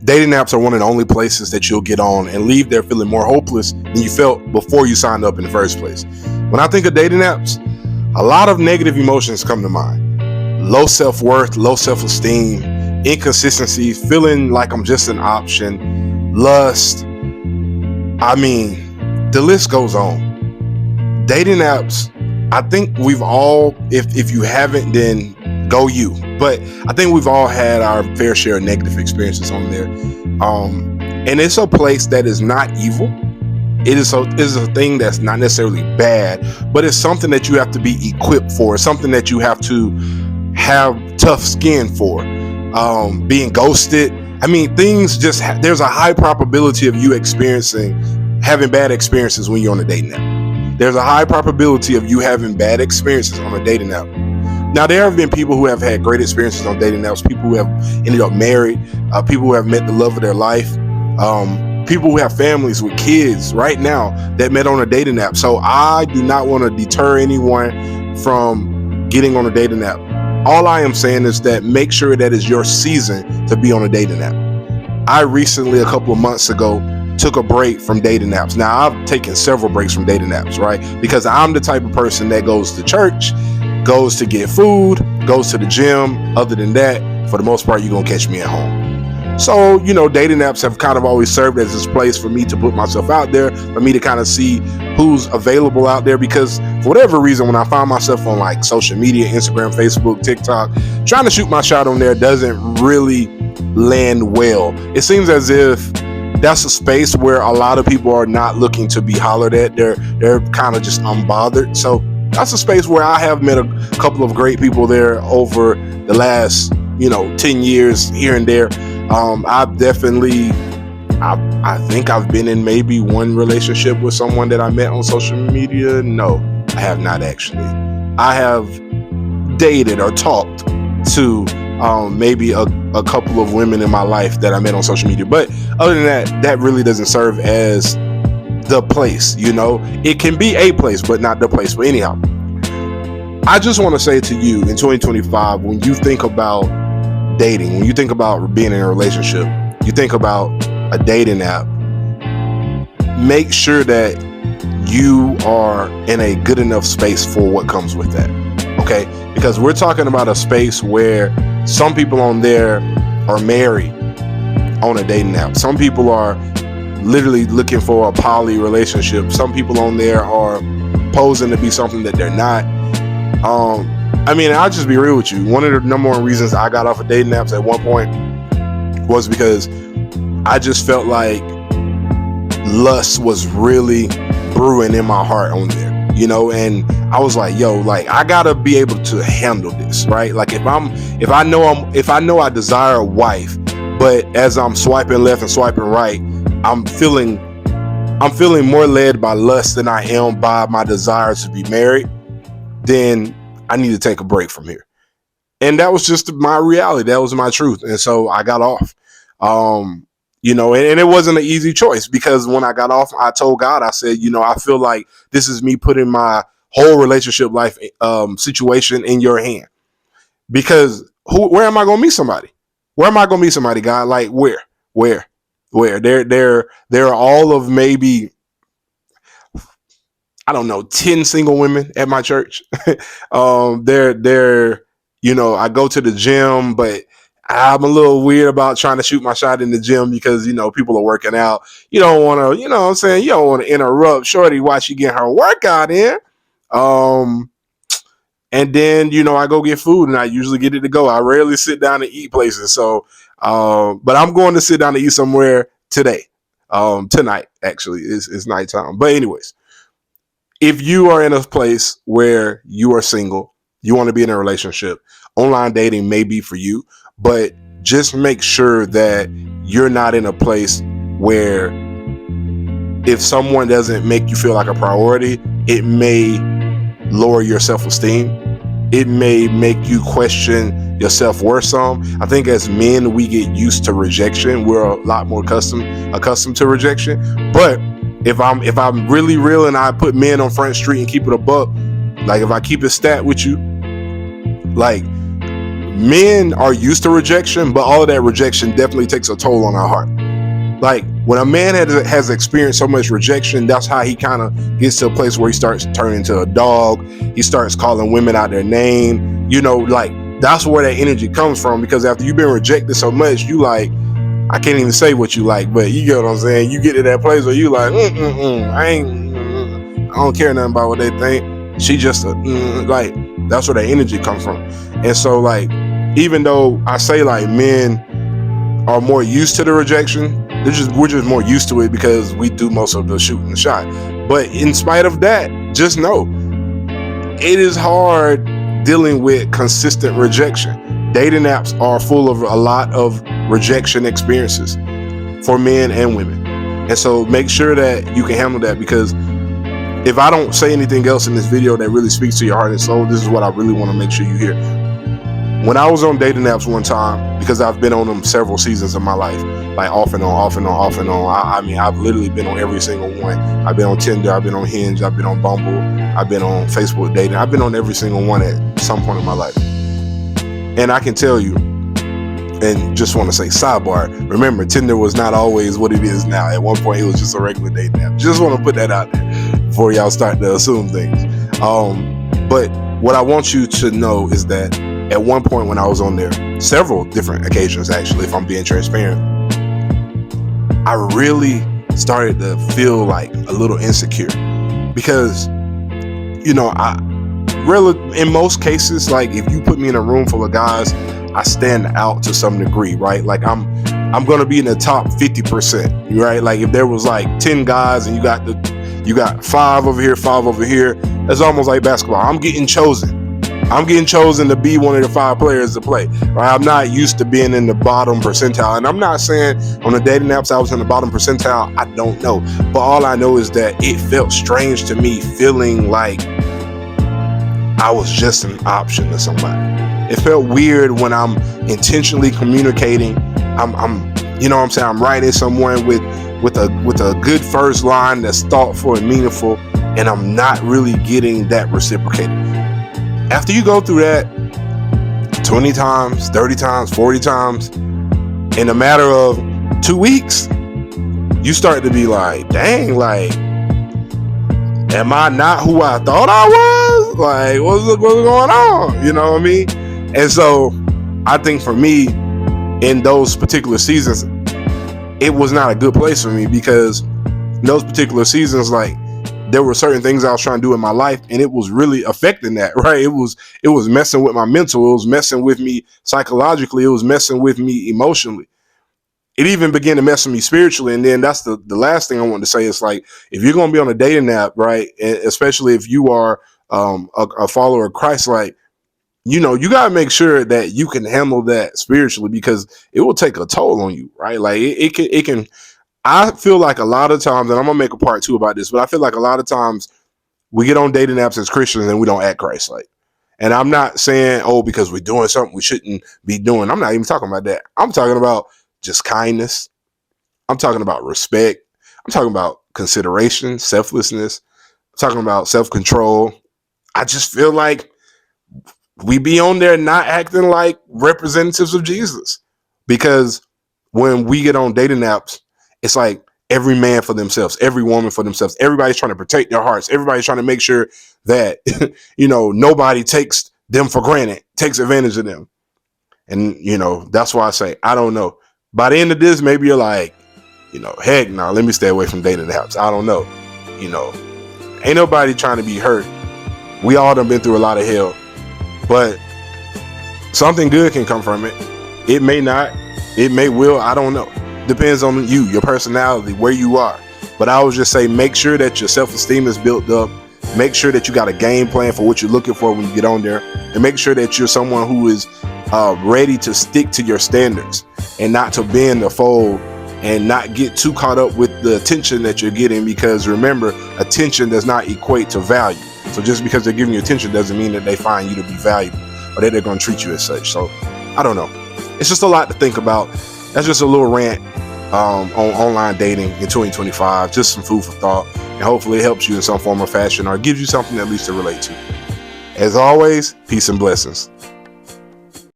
Dating apps are one of the only places that you'll get on and leave there feeling more hopeless than you felt before you signed up in the first place. When I think of dating apps, a lot of negative emotions come to mind. Low self-worth, low self-esteem, inconsistency, feeling like I'm just an option, lust. I mean, the list goes on. Dating apps, I think we've all, if you haven't, then go you. But I think we've all had our fair share of negative experiences on there. And it's a place that is not evil. It is a thing that's not necessarily bad, but it's something that you have to be equipped for. It's something that you have to have tough skin for. Being ghosted. I mean, things just, there's a high probability of you having bad experiences when you're on a dating app. There's a high probability of you having bad experiences on a dating app. Now, there have been people who have had great experiences on dating apps, people who have ended up married, people who have met the love of their life, people who have families with kids right now that met on a dating app. So I do not want to deter anyone from getting on a dating app. All I am saying is that make sure that is your season to be on a dating app. I recently, a couple of months ago, took a break from dating apps. Now, I've taken several breaks from dating apps, right? Because I'm the type of person that goes to church, goes to get food, goes to the gym. Other than that, for the most part, you're going to catch me at home. So, dating apps have kind of always served as this place for me to put myself out there, for me to kind of see who's available out there. Because for whatever reason, when I find myself on like social media, Instagram, Facebook, TikTok, trying to shoot my shot on there doesn't really land well. It seems as if that's a space where a lot of people are not looking to be hollered at. They're kind of just unbothered. So that's a space where I have met a couple of great people there over the last, 10 years here and there. I think I've been in maybe one relationship with someone that I met on social media. No, I have not actually. I have dated or talked to maybe a couple of women in my life that I met on social media. But other than that, that really doesn't serve as the place. It can be a place, but not the place. But anyhow, I just want to say to you in 2025, when you think about dating, when you think about being in a relationship, you think about a dating app, make sure that you are in a good enough space for what comes with that. Okay? Because we're talking about a space where some people on there are married on a dating app. Some people are literally looking for a poly relationship. Some people on there are posing to be something that they're not. I'll just be real with you. One of the number one reasons I got off of dating apps at one point was because I just felt like lust was really brewing in my heart on there, and I was like, I gotta be able to handle this, right? Like if I know I desire a wife, but as I'm swiping left and swiping right, I'm feeling more led by lust than I am by my desire to be married, then I need to take a break from here. And that was just my reality. That was my truth. And so I got off. And it wasn't an easy choice, because when I got off, I told God, I said, I feel like this is me putting my whole relationship life situation in your hand. Because where am I going to meet somebody? Where am I going to meet somebody, God? Like where? There are all of maybe, I don't know, 10 single women at my church. I go to the gym, but I'm a little weird about trying to shoot my shot in the gym because, people are working out. You don't want to, you don't want to interrupt Shorty while she get her workout in. And then, I go get food and I usually get it to go. I rarely sit down and eat places. So, but I'm going to sit down and eat somewhere today. Tonight, actually, it's nighttime. But anyways, if you are in a place where you are single, you want to be in a relationship, online dating may be for you, but just make sure that you're not in a place where if someone doesn't make you feel like a priority, it may lower your self-esteem. It may make you question your self-worth some. I think as men, we get used to rejection. We're a lot more accustomed to rejection. But if I'm really real and I put men on Front Street and keep it a buck, like if I keep it stat with you, like men are used to rejection, but all of that rejection definitely takes a toll on our heart. Like when a man has experienced so much rejection, that's how he kind of gets to a place where he starts turning into a dog. He starts calling women out their name. Like that's where that energy comes from, because after you've been rejected so much, you like, I can't even say what you like, but you get what I'm saying? You get to that place where you like, I don't care nothing about what they think. She just like, that's where that energy comes from. And so like, even though I say like men are more used to the rejection, we're just more used to it because we do most of the shooting the shot. But in spite of that, just know it is hard dealing with consistent rejection. Dating apps are full of a lot of rejection experiences for men and women. And so make sure that you can handle that, because if I don't say anything else in this video that really speaks to your heart and soul, this is what I really want to make sure you hear. When I was on dating apps one time, because I've been on them several seasons of my life, like off and on. I mean, I've literally been on every single one. I've been on Tinder, I've been on Hinge, I've been on Bumble, I've been on Facebook dating. I've been on every single one at some point in my life. And I can tell you, and just want to say sidebar, remember, Tinder was not always what it is now. At one point, it was just a regular dating app. Just want to put that out there before y'all start to assume things. But what I want you to know is that at one point when I was on there, several different occasions actually, if I'm being transparent, I really started to feel like a little insecure, because, in most cases, like if you put me in a room full of guys, I stand out to some degree, right? Like I'm gonna be in the top 50%, right? Like if there was like 10 guys and you got 5 over here, 5 over here, that's almost like basketball. I'm getting chosen to be one of the 5 players to play, right? I'm not used to being in the bottom percentile. And I'm not saying on the dating apps I was in the bottom percentile. I don't know. But all I know is that it felt strange to me, feeling like I was just an option to somebody. It felt weird when I'm intentionally communicating. I'm I'm writing someone with a good first line that's thoughtful and meaningful, and I'm not really getting that reciprocated. After you go through that 20 times, 30 times, 40 times, in a matter of 2 weeks, you start to be like, dang, like, am I not who I thought I was? Like, what's going on? You know what I mean? And so I think for me, in those particular seasons, it was not a good place for me, because in those particular seasons, like, there were certain things I was trying to do in my life, and it was really affecting that, right? It was messing with my mental. It was messing with me psychologically. It was messing with me emotionally. It even began to mess with me spiritually. And then that's the last thing I wanted to say is, like, if you're going to be on a dating app, right, especially if you are a follower of Christ, like, you got to make sure that you can handle that spiritually, because it will take a toll on you, right? Like it can, I feel like a lot of times, and I'm gonna make a part 2 about this, but I feel like a lot of times we get on dating apps as Christians and we don't act Christ-like. And I'm not saying, because we're doing something we shouldn't be doing. I'm not even talking about that. I'm talking about just kindness. I'm talking about respect. I'm talking about consideration, selflessness. I'm talking about self-control. I just feel like we be on there not acting like representatives of Jesus, because when we get on dating apps, it's like every man for themselves, every woman for themselves. Everybody's trying to protect their hearts. Everybody's trying to make sure that, nobody takes them for granted, takes advantage of them. And, that's why I say, I don't know. By the end of this, maybe you're like, heck no, let me stay away from dating apps. I don't know. Ain't nobody trying to be hurt. We all done been through a lot of hell. But something good can come from it. It may not. It may will. I don't know. Depends on you, your personality, where you are. But I would just say, make sure that your self-esteem is built up. Make sure that you got a game plan for what you're looking for when you get on there. And make sure that you're someone who is ready to stick to your standards and not to bend the fold and not get too caught up with the attention that you're getting. Because remember, attention does not equate to value. So just because they're giving you attention doesn't mean that they find you to be valuable or that they're going to treat you as such. So I don't know. It's just a lot to think about. That's just a little rant on online dating in 2025. Just some food for thought. And hopefully it helps you in some form or fashion, or gives you something at least to relate to. As always, peace and blessings.